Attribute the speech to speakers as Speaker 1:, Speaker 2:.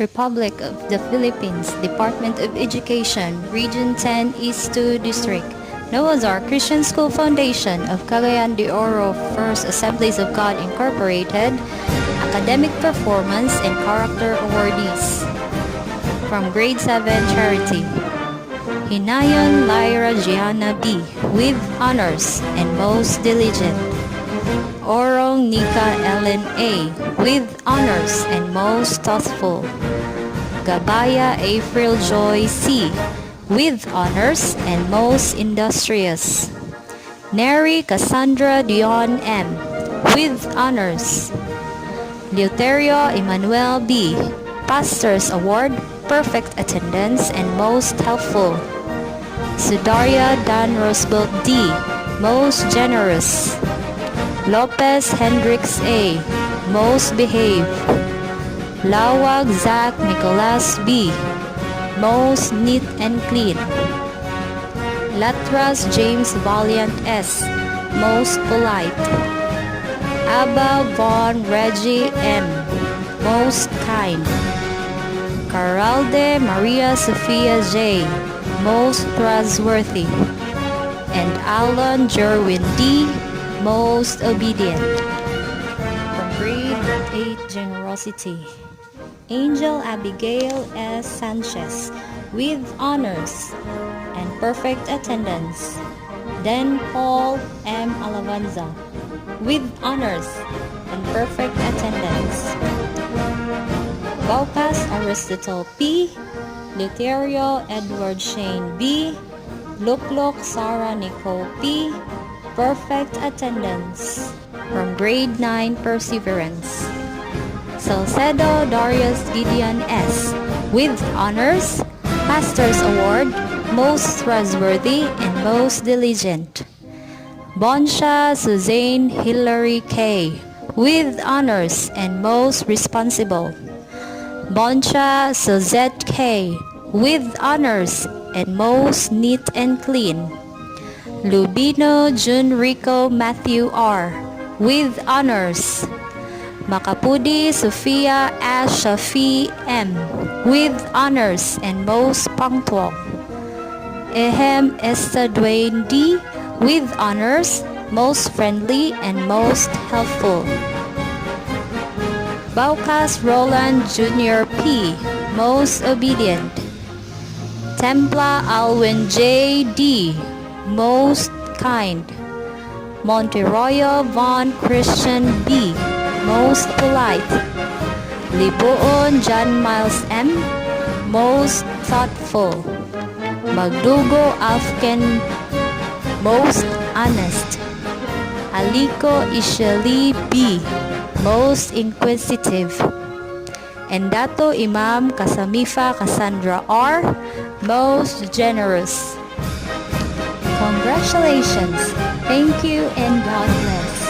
Speaker 1: Republic of the Philippines, Department of Education, Region 10, East 2 District. Noazar Christian School Foundation of Cagayan de Oro First Assemblies of God Incorporated, Academic Performance and Character Awardees. From Grade 7 Charity, Hinayon Lyra Gianna B. with honors and most diligent. Orong Nika Ellen A. with honors and most thoughtful. Gabaya April Joy C. with honors and most industrious. Neri Cassandra Dion M. with honors. Leuterio Emmanuel B. Pastor's Award, perfect attendance and most helpful. Sudaria Dan Roosevelt D. most generous. Lopez Hendricks A. most behaved. Lawag Zach Nicolas B. most neat and clean. Latras James Valiant S. most polite. Abba Von Reggie M. most kind. Caralde Maria Sofia J. most trustworthy. And Alan Jerwin D. most obedient. From Grade 8 Generosity, Angel Abigail S. Sanchez with honors and perfect attendance. Dan Paul M. Alavanza with honors and perfect attendance. Baucas Aristotle P. Leuterio Edward Shane B. Luklok Sarah Nicole P. perfect attendance. From Grade 9 Perseverance, Salcedo Darius Gideon S. with honors, Pastor's Award, most trustworthy and most diligent. Bonsha Suzanne Hillary K. with honors and most responsible. Bonsha Suzette K. with honors and most neat and clean. Lubino Junrico Matthew R. with honors. Makapudi Sofia Ash Shafi M. with honors and most punctual. Ehem Esther Dwayne D. with honors, most friendly and most helpful. Baucas Roland Jr. P. most obedient. Templa Alwin J. D. most kind. Monteroyo Von Christian B. most polite. Libuon John Miles M. most thoughtful. Magdugo Afken most honest. Aliko Isheli B. most inquisitive. And Dato Imam Kasamifa Cassandra R. most generous. Congratulations! Thank you and God bless.